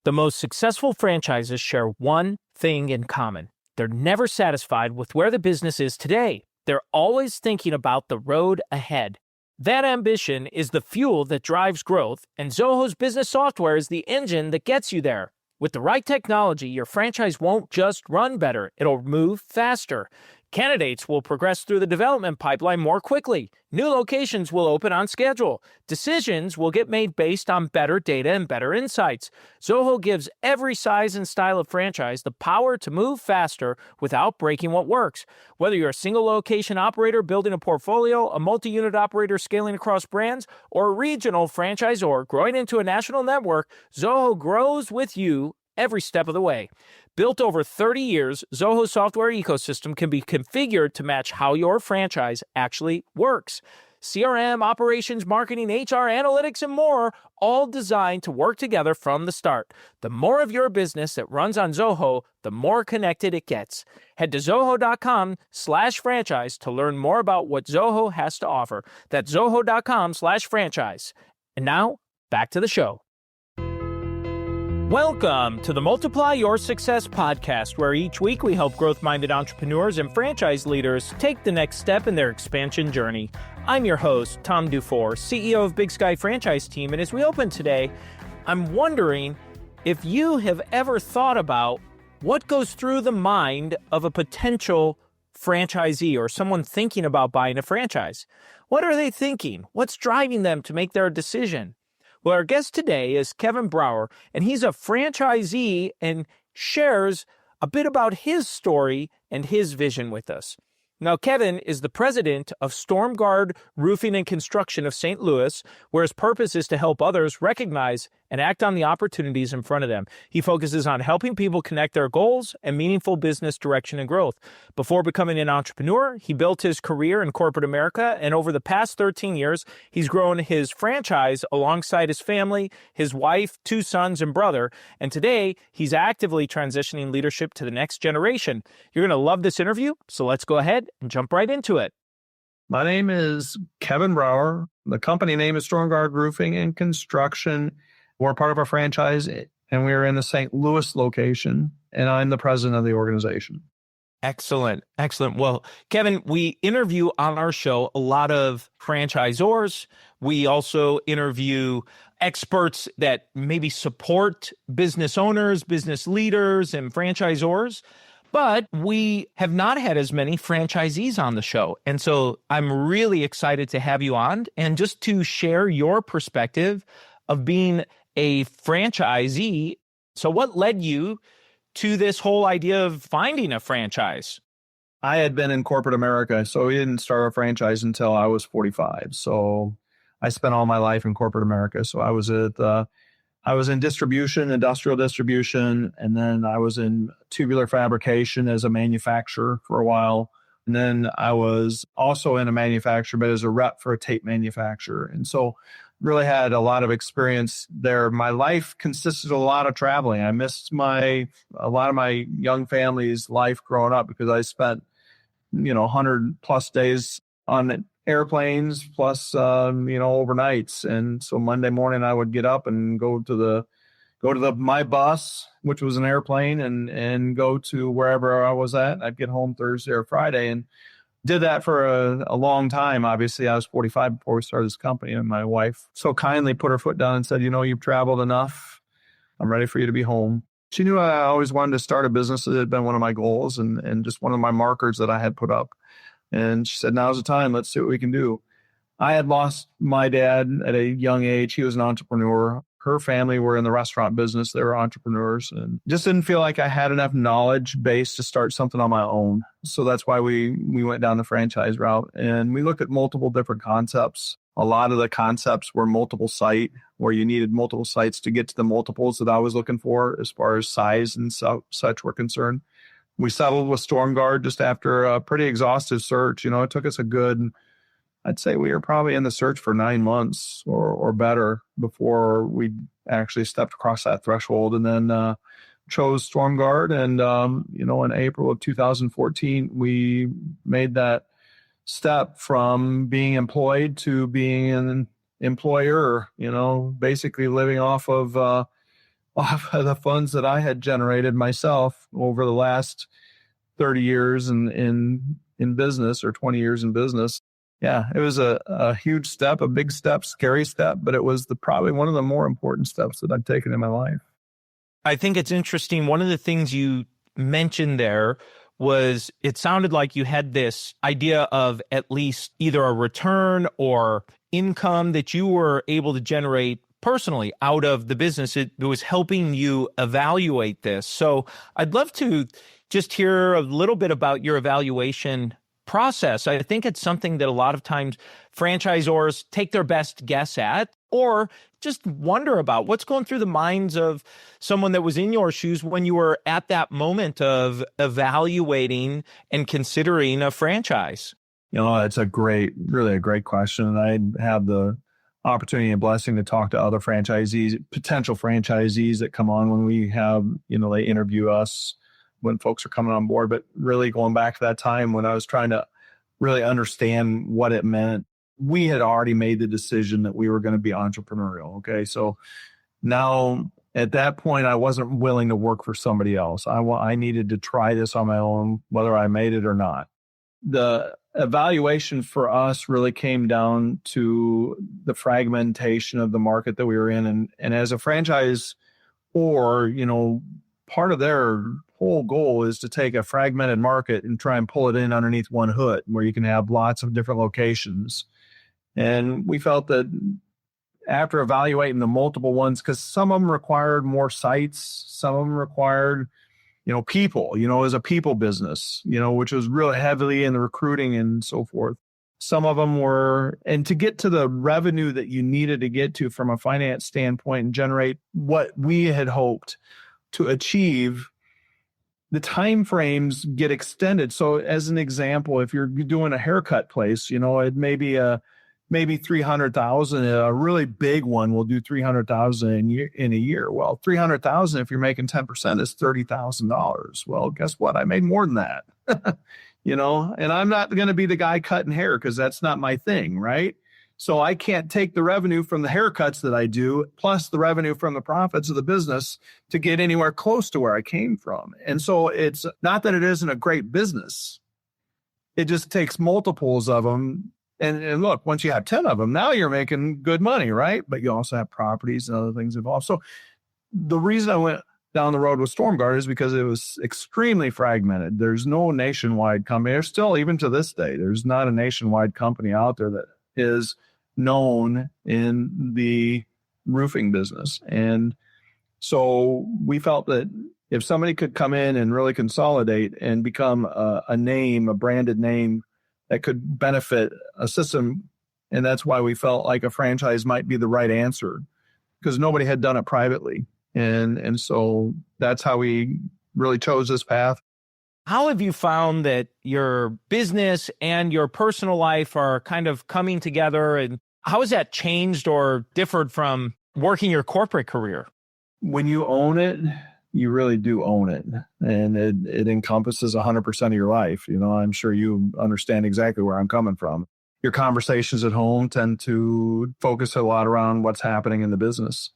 The most successful franchises share one thing in common. They're never satisfied with where the business is today. They're always thinking about the road ahead. That ambition is the fuel that drives growth, and Zoho's business software is the engine that gets you there. With the right technology, your franchise won't just run better, it'll move faster. Candidates will progress through the development pipeline more quickly. New locations will open on schedule. Decisions will get made based on better data and better insights. Zoho gives every size and style of franchise the power to move faster without breaking what works. Whether you're a single location operator building a portfolio, a multi-unit operator scaling across brands, or a regional franchisor growing into a national network, Zoho grows with you every step of the way. Built over 30 years, Zoho's software ecosystem can be configured to match how your franchise actually works. CRM, operations, marketing, HR, analytics, and more, all designed to work together from the start. The more of your business that runs on Zoho, the more connected it gets. Head to zoho.com/franchise to learn more about what Zoho has to offer. That's zoho.com/franchise. And now, back to the show. Welcome to the Multiply Your Success podcast, where each week we help growth-minded entrepreneurs and franchise leaders take the next step in their expansion journey. I'm your host, Tom Dufour, CEO of Big Sky Franchise Team, and as we open today, I'm wondering if you have ever thought about what goes through the mind of a potential franchisee or someone thinking about buying a franchise. What are they thinking? What's driving them to make their decision? Well, our guest today is Kevin Brauer, and he's a franchisee and shares a bit about his story and his vision with us. Now, Kevin is the president of StormGuard Roofing and Construction of St. Louis, where his purpose is to help others recognize and act on the opportunities in front of them. He focuses on helping people connect their goals and meaningful business direction and growth. Before becoming an entrepreneur, he built his career in corporate America, and over the past 13 years, he's grown his franchise alongside his family, his wife, 2 sons, and brother. And today, he's actively transitioning leadership to the next generation. You're going to love this interview, so let's go ahead and jump right into it. My name is Kevin Brauer. The company name is StormGuard Roofing and Construction. We're part of a franchise, and we're in the St. Louis location, and I'm the president of the organization. Excellent. Excellent. Well, Kevin, we interview on our show a lot of franchisors. We also interview experts that maybe support business owners, business leaders, and franchisors. But we have not had as many franchisees on the show. And so I'm really excited to have you on and just to share your perspective of being a franchisee. So what led you to this whole idea of finding a franchise? I had been in corporate America, so we didn't start a franchise until I was 45. So I spent all my life in corporate America. So I was in distribution, industrial distribution, and then I was in tubular fabrication as a manufacturer for a while. And then I was also in a manufacturer, but as a rep for a tape manufacturer. And so really had a lot of experience there. My life consisted of a lot of traveling. I missed a lot of my young family's life growing up because I spent, 100 plus days on airplanes plus, overnights. And so Monday morning I would get up and go to my bus, which was an airplane, and go to wherever I was at. I'd get home Thursday or Friday and did that for a long time. Obviously I was 45 before we started this company, and my wife so kindly put her foot down and said, you've traveled enough. I'm ready for you to be home. She knew I always wanted to start a business. It had been one of my goals and just one of my markers that I had put up. And she said, now's the time. Let's see what we can do. I had lost my dad at a young age. He was an entrepreneur. Her family were in the restaurant business. They were entrepreneurs, and just didn't feel like I had enough knowledge base to start something on my own. So that's why we went down the franchise route, and we looked at multiple different concepts. A lot of the concepts were multiple site, where you needed multiple sites to get to the multiples that I was looking for as far as size and such were concerned. We settled with StormGuard just after a pretty exhaustive search. It took us I'd say we were probably in the search for 9 months or better before we actually stepped across that threshold, and then chose StormGuard. And, in April of 2014, we made that step from being employed to being an employer, basically living off of off of the funds that I had generated myself over the last 30 years in business, or 20 years in business. Yeah, it was a huge step, a big step, scary step, but it was probably one of the more important steps that I've taken in my life. I think it's interesting. One of the things you mentioned there was it sounded like you had this idea of at least either a return or income that you were able to generate personally out of the business. It was helping you evaluate this. So I'd love to just hear a little bit about your evaluation process. I think it's something that a lot of times franchisors take their best guess at, or just wonder about what's going through the minds of someone that was in your shoes when you were at that moment of evaluating and considering a franchise. It's really a great question. And I have the opportunity and blessing to talk to other franchisees, potential franchisees that come on when we have, they interview us when folks are coming on board. But really going back to that time when I was trying to really understand what it meant, we had already made the decision that we were going to be entrepreneurial. Okay. So now at that point, I wasn't willing to work for somebody else. I needed to try this on my own, whether I made it or not. The evaluation for us really came down to the fragmentation of the market that we were in. And as a franchise, part of their whole goal is to take a fragmented market and try and pull it in underneath one hood where you can have lots of different locations. And we felt that after evaluating the multiple ones, because some of them required more sites, some of them required, people, as a people business, which was really heavily in the recruiting and so forth. Some of them were, and to get to the revenue that you needed to get to from a finance standpoint and generate what we had hoped to achieve, the time frames get extended. So as an example, if you're doing a haircut place, it may be maybe 300,000. A really big one will do 300,000 in a year. Well, 300,000, if you're making 10%, is $30,000. Well, guess what? I made more than that, and I'm not going to be the guy cutting hair because that's not my thing. Right. So I can't take the revenue from the haircuts that I do, plus the revenue from the profits of the business to get anywhere close to where I came from. And so it's not that it isn't a great business. It just takes multiples of them. And look, once you have 10 of them, now you're making good money, right? But you also have properties and other things involved. So the reason I went down the road with StormGuard is because it was extremely fragmented. There's no nationwide company. There's still, even to this day, there's not a nationwide company out there that is known in the roofing business. And so we felt that if somebody could come in and really consolidate and become a branded name that could benefit a system. And that's why we felt like a franchise might be the right answer, because nobody had done it privately. And so that's how we really chose this path. How have you found that your business and your personal life are kind of coming together, and how has that changed or differed from working your corporate career? When you own it, you really do own it. And it encompasses 100% of your life. I'm sure you understand exactly where I'm coming from. Your conversations at home tend to focus a lot around what's happening in the business.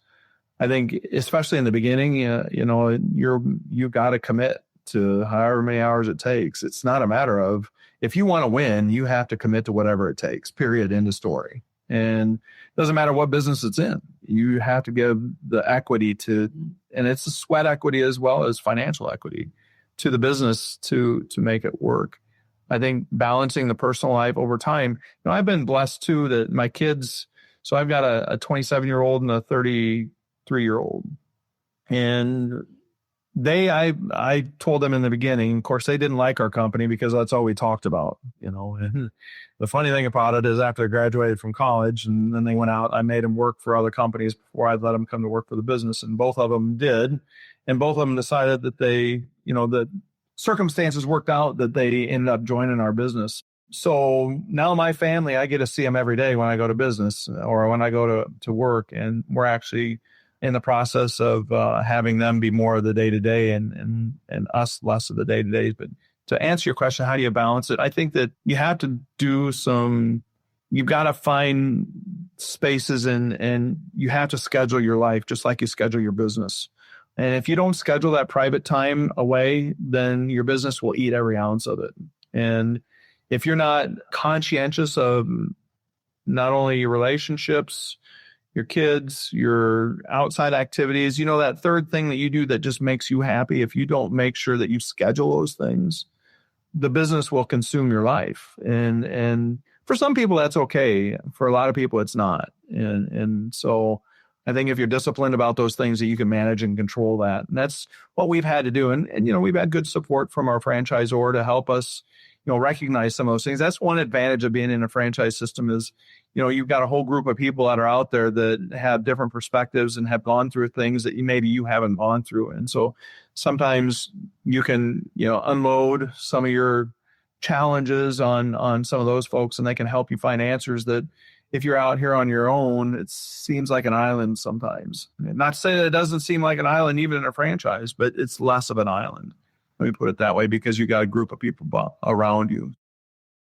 I think, especially in the beginning, you've got to commit to however many hours it takes. It's not a matter of, if you want to win, you have to commit to whatever it takes, period, end of story. And it doesn't matter what business it's in. You have to give the equity and it's a sweat equity as well as financial equity to the business to make it work. I think balancing the personal life over time, I've been blessed too that my kids, so I've got a 27-year-old and a 33-year-old. And I told them in the beginning, of course, they didn't like our company because that's all we talked about, and the funny thing about it is after they graduated from college and then they went out, I made them work for other companies before I let them come to work for the business. And both of them did. And both of them decided that that circumstances worked out that they ended up joining our business. So now my family, I get to see them every day when I go to business or when I go to work, and we're actually in the process of having them be more of the day-to-day and us less of the day-to-day. But to answer your question, how do you balance it? I think that you have to you've got to find spaces and you have to schedule your life just like you schedule your business. And if you don't schedule that private time away, then your business will eat every ounce of it. And if you're not conscientious of not only your relationships, your kids, your outside activities, that third thing that you do that just makes you happy, if you don't make sure that you schedule those things, the business will consume your life. And for some people, that's okay. For a lot of people, it's not. And so I think if you're disciplined about those things, that you can manage and control that. And that's what we've had to do. And we've had good support from our franchisor to help us, recognize some of those things. That's one advantage of being in a franchise system is, you've got a whole group of people that are out there that have different perspectives and have gone through things that maybe you haven't gone through. And so sometimes you can, unload some of your challenges on some of those folks, and they can help you find answers that if you're out here on your own, it seems like an island sometimes. Not to say that it doesn't seem like an island even in a franchise, but it's less of an island. Let me put it that way, because you got a group of people around you.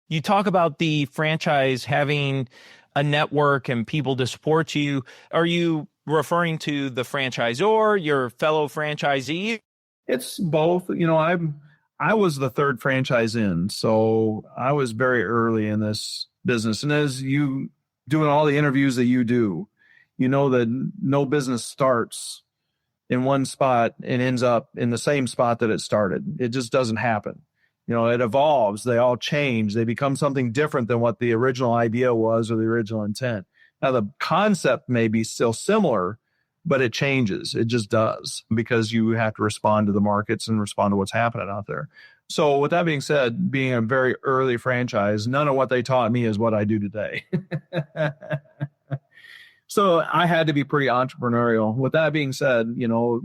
You talk about the franchise having a network and people to support you. Are you referring to the franchisor, your fellow franchisee? It's both. I was the third franchise in, so I was very early in this business. And as you doing all the interviews that you do, that no business starts in one spot and ends up in the same spot that it started. It just doesn't happen. It evolves. They all change. They become something different than what the original idea was or the original intent. Now, the concept may be still similar, but it changes. It just does, because you have to respond to the markets and respond to what's happening out there. So with that being said, being a very early franchise, none of what they taught me is what I do today. So I had to be pretty entrepreneurial. With that being said,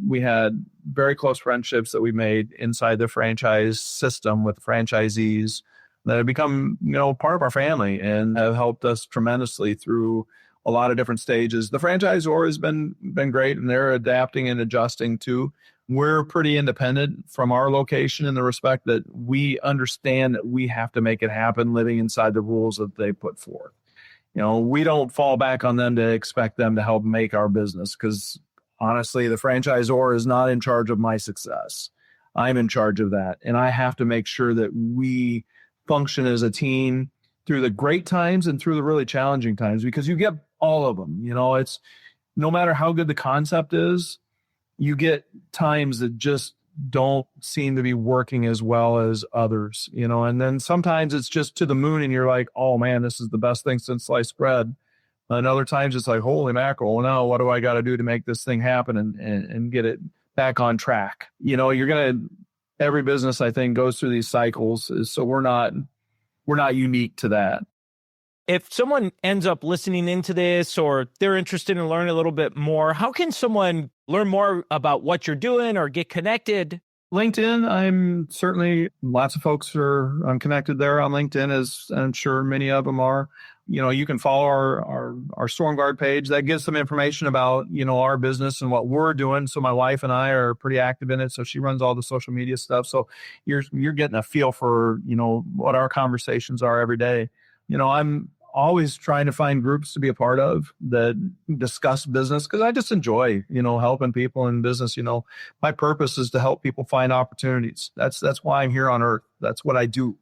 we had very close friendships that we made inside the franchise system with franchisees that have become, part of our family and have helped us tremendously through a lot of different stages. The franchisor has been great, and they're adapting and adjusting too. We're pretty independent from our location in the respect that we understand that we have to make it happen living inside the rules that they put forth. We don't fall back on them to expect them to help make our business, because honestly, the franchisor is not in charge of my success. I'm in charge of that. And I have to make sure that we function as a team through the great times and through the really challenging times, because you get all of them. It's no matter how good the concept is, you get times that just don't seem to be working as well as others, and then sometimes it's just to the moon and you're like, oh man, this is the best thing since sliced bread. And other times it's like, holy mackerel, now what do I got to do to make this thing happen and get it back on track? Every business, I think, goes through these cycles. So we're not unique to that. If someone ends up listening into this, or they're interested in learning a little bit more, how can someone learn more about what you're doing or get connected? LinkedIn, I'm certainly, lots of folks I'm connected there on LinkedIn, as I'm sure many of them are. You can follow our StormGuard page. That gives some information about, our business and what we're doing. So my wife and I are pretty active in it. So she runs all the social media stuff. So you're getting a feel for, what our conversations are every day. I'm always trying to find groups to be a part of that discuss business, because I just enjoy, helping people in business. My purpose is to help people find opportunities. That's why I'm here on earth. That's what I do.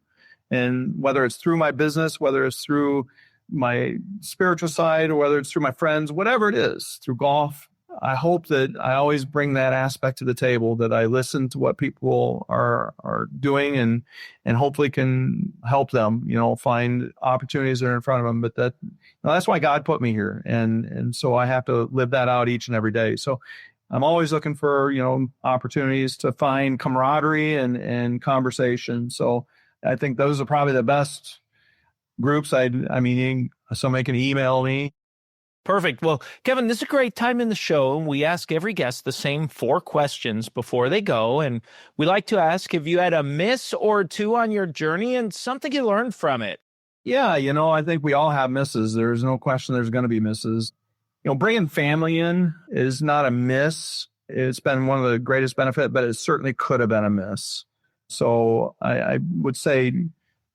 And whether it's through my business, whether it's through my spiritual side, or whether it's through my friends, whatever it is, through golf, I hope that I always bring that aspect to the table, that I listen to what people are doing and hopefully can help them, find opportunities that are in front of them. But that's why God put me here. And so I have to live that out each and every day. So I'm always looking for, opportunities to find camaraderie and conversation. So I think those are probably the best groups. Somebody can email me. Perfect. Well, Kevin, this is a great time in the show. We ask every guest the same 4 questions before they go. And we like to ask if you had a miss or two on your journey and something you learned from it. Yeah, I think we all have misses. There's no question there's going to be misses. Bringing family in is not a miss. It's been one of the greatest benefits, but it certainly could have been a miss. So I would say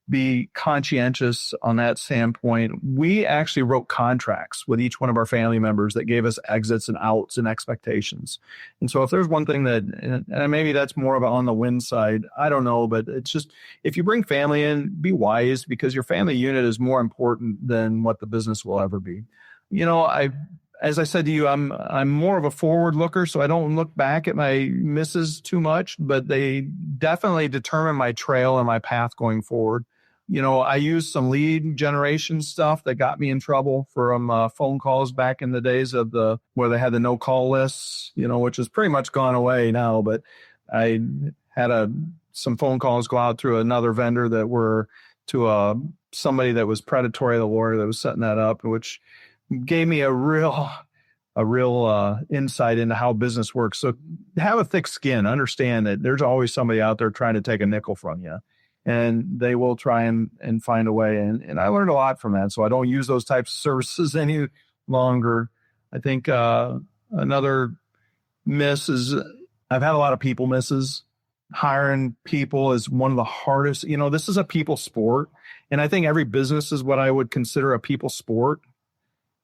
be conscientious on that standpoint. We actually wrote contracts with each one of our family members that gave us exits and outs and expectations. And so if there's one thing that, and maybe that's more of on the win side, I don't know, but it's just, if you bring family in, be wise, because your family unit is more important than what the business will ever be. As I said to you, I'm more of a forward looker, so I don't look back at my misses too much, but they definitely determine my trail and my path going forward. I used some lead generation stuff that got me in trouble from phone calls back in the days of where they had the no call lists, which has pretty much gone away now. But I had some phone calls go out through another vendor that were to somebody that was predatory, the lawyer that was setting that up, which gave me a real insight into how business works. So have a thick skin, understand that there's always somebody out there trying to take a nickel from you, and they will try and find a way. And I learned a lot from that. So I don't use those types of services any longer. I think another miss is I've had a lot of people misses. Hiring people is one of the hardest. This is a people sport. And I think every business is what I would consider a people sport.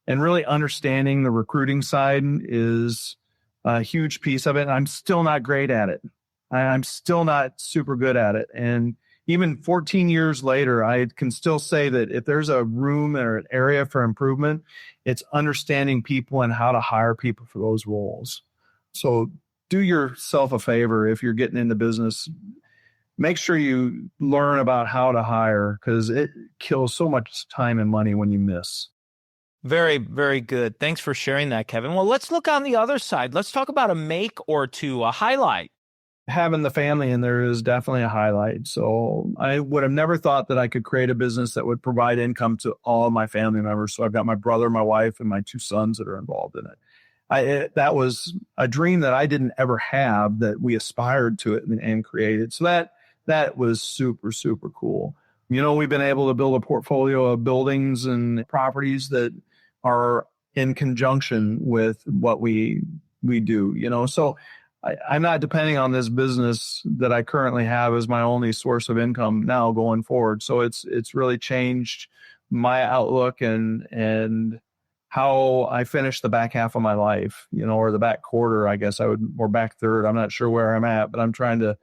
And really understanding the recruiting side is a huge piece of it. I'm still not great at it. I'm still not super good at it. And even 14 years later, I can still say that if there's a room or an area for improvement, it's understanding people and how to hire people for those roles. So do yourself a favor if you're getting into business. Make sure you learn about how to hire, because it kills so much time and money when you miss. Very, very good. Thanks for sharing that, Kevin. Well, let's look on the other side. Let's talk about a make or two, a highlight. Having the family in there is definitely a highlight. So I would have never thought that I could create a business that would provide income to all of my family members. So I've got my brother, my wife, and my 2 sons that are involved in it. That was a dream that I didn't ever have, that we aspired to it and created. So that was super, super cool. We've been able to build a portfolio of buildings and properties that are in conjunction with what we do, so I'm not depending on this business that I currently have as my only source of income now going forward. So it's really changed my outlook and how I finish the back half of my life, or the back quarter, I guess or back third. I'm not sure where I'm at, but I'm trying to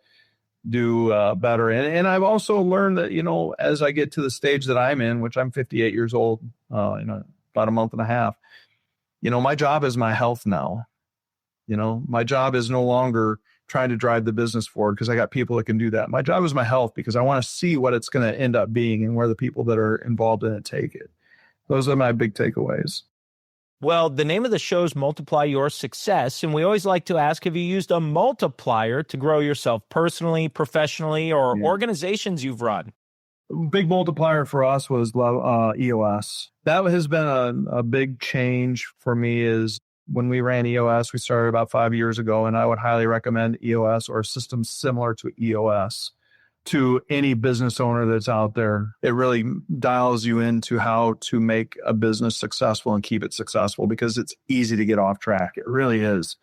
do better. And I've also learned that, as I get to the stage that I'm in, which I'm 58 years old, about a month and a half, my job is my health now. My job is no longer trying to drive the business forward because I got people that can do that. My job is my health, because I want to see what it's going to end up being and where the people that are involved in it take it. Those are my big takeaways. Well, the name of the show is Multiply Your Success, and we always like to ask, have you used a multiplier to grow yourself personally, professionally, or organizations you've run? Big multiplier for us was EOS. That has been a big change for me. Is when we ran EOS, we started about 5 years ago, and I would highly recommend EOS or a system similar to EOS to any business owner that's out there. It really dials you into how to make a business successful and keep it successful, because it's easy to get off track. It really is.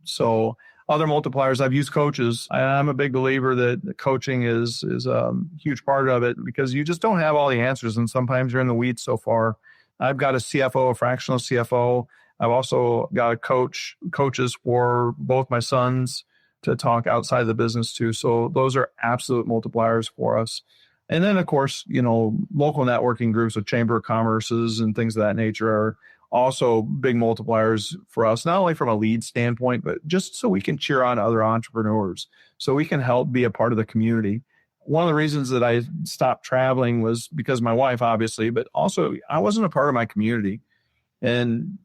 So other multipliers, I've used coaches. I'm a big believer that coaching is a huge part of it, because you just don't have all the answers. And sometimes you're in the weeds so far. I've got a CFO, a fractional CFO. I've also got coaches for both my sons to talk outside of the business too. So those are absolute multipliers for us. And then, of course, local networking groups with Chamber of Commerces and things of that nature are also big multipliers for us, not only from a lead standpoint, but just so we can cheer on other entrepreneurs, so we can help be a part of the community. One of the reasons that I stopped traveling was because of my wife, obviously, but also I wasn't a part of my community. And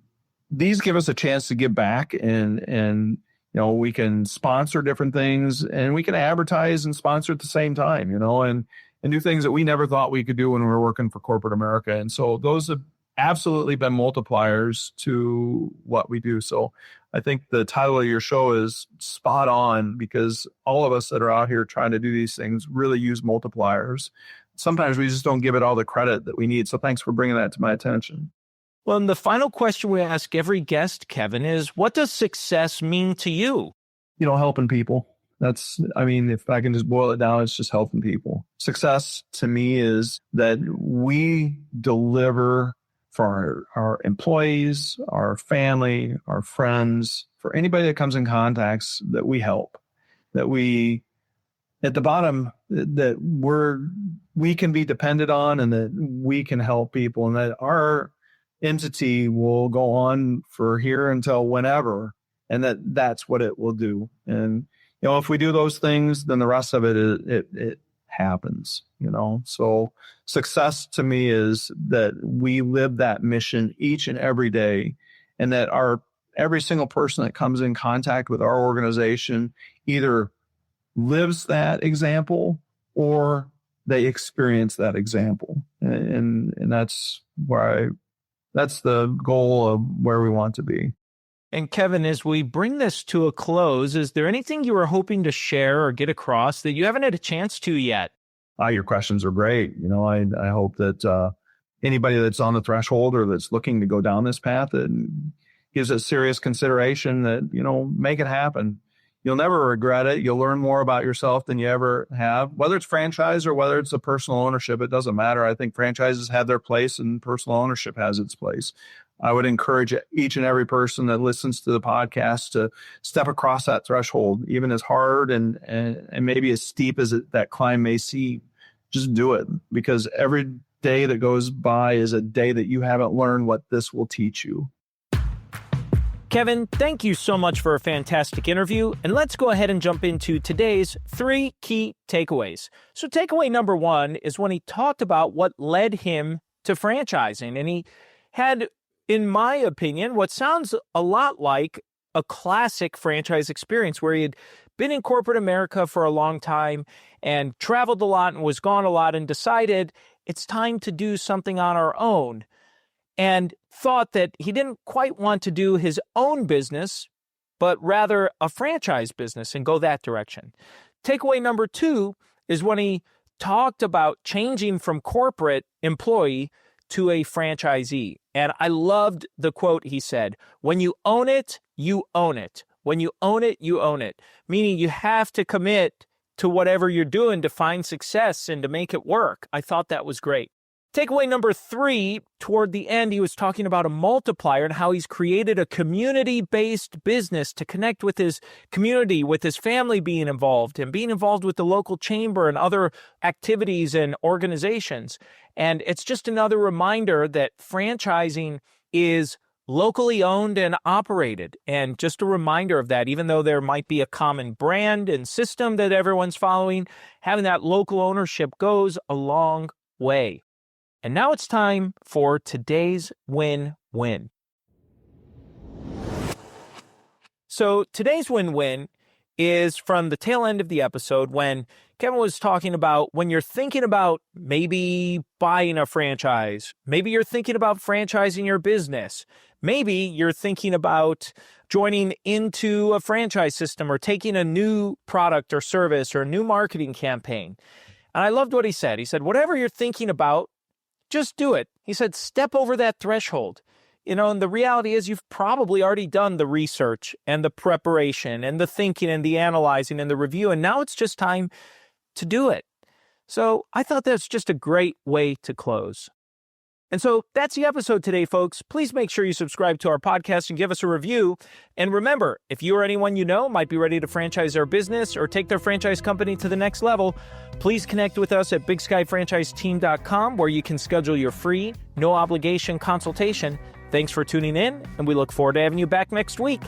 these give us a chance to give back, and we can sponsor different things, and we can advertise and sponsor at the same time, and do things that we never thought we could do when we were working for corporate America. And so those have absolutely been multipliers to what we do. So I think the title of your show is spot on, because all of us that are out here trying to do these things really use multipliers. Sometimes we just don't give it all the credit that we need. So thanks for bringing that to my attention. Well, and the final question we ask every guest, Kevin, is what does success mean to you? Helping people. If I can just boil it down, it's just helping people. Success to me is that we deliver for our employees, our family, our friends, for anybody that comes in contacts, that we help, that we, at the bottom, that we can be depended on, and that we can help people, and that our entity will go on for here until whenever, and that's what it will do. And if we do those things, then the rest of it happens. So success to me is that we live that mission each and every day, and that every single person that comes in contact with our organization either lives that example or they experience that example. And that's that's the goal of where we want to be. And Kevin, as we bring this to a close, is there anything you were hoping to share or get across that you haven't had a chance to yet? Your questions are great. I hope that anybody that's on the threshold or that's looking to go down this path and gives it serious consideration, that, make it happen. You'll never regret it. You'll learn more about yourself than you ever have, whether it's franchise or whether it's a personal ownership. It doesn't matter. I think franchises have their place and personal ownership has its place. I would encourage each and every person that listens to the podcast to step across that threshold, even as hard and maybe as steep as that climb may seem. Just do it, because every day that goes by is a day that you haven't learned what this will teach you. Kevin, thank you so much for a fantastic interview. And let's go ahead and jump into today's 3 key takeaways. So takeaway number 1 is when he talked about what led him to franchising. And he had, in my opinion, what sounds a lot like a classic franchise experience, where he had been in corporate America for a long time and traveled a lot and was gone a lot and decided it's time to do something on our own, and thought that he didn't quite want to do his own business, but rather a franchise business and go that direction. Takeaway number 2 is when he talked about changing from corporate employee to a franchisee. And I loved the quote he said, "When you own it, you own it. When you own it, you own it." Meaning you have to commit to whatever you're doing to find success and to make it work. I thought that was great. Takeaway number 3, toward the end, he was talking about a multiplier and how he's created a community-based business to connect with his community, with his family being involved and being involved with the local chamber and other activities and organizations. And it's just another reminder that franchising is locally owned and operated. And just a reminder of that, even though there might be a common brand and system that everyone's following, having that local ownership goes a long way. And now it's time for today's win-win. So today's win-win is from the tail end of the episode, when Kevin was talking about when you're thinking about maybe buying a franchise, maybe you're thinking about franchising your business, maybe you're thinking about joining into a franchise system or taking a new product or service or a new marketing campaign. And I loved what he said. He said, whatever you're thinking about, just do it. He said, step over that threshold. And the reality is you've probably already done the research and the preparation and the thinking and the analyzing and the review, and now it's just time to do it. So I thought that's just a great way to close. And so that's the episode today, folks. Please make sure you subscribe to our podcast and give us a review. And remember, if you or anyone you know might be ready to franchise their business or take their franchise company to the next level, please connect with us at bigskyfranchiseteam.com, where you can schedule your free, no obligation consultation. Thanks for tuning in, and we look forward to having you back next week.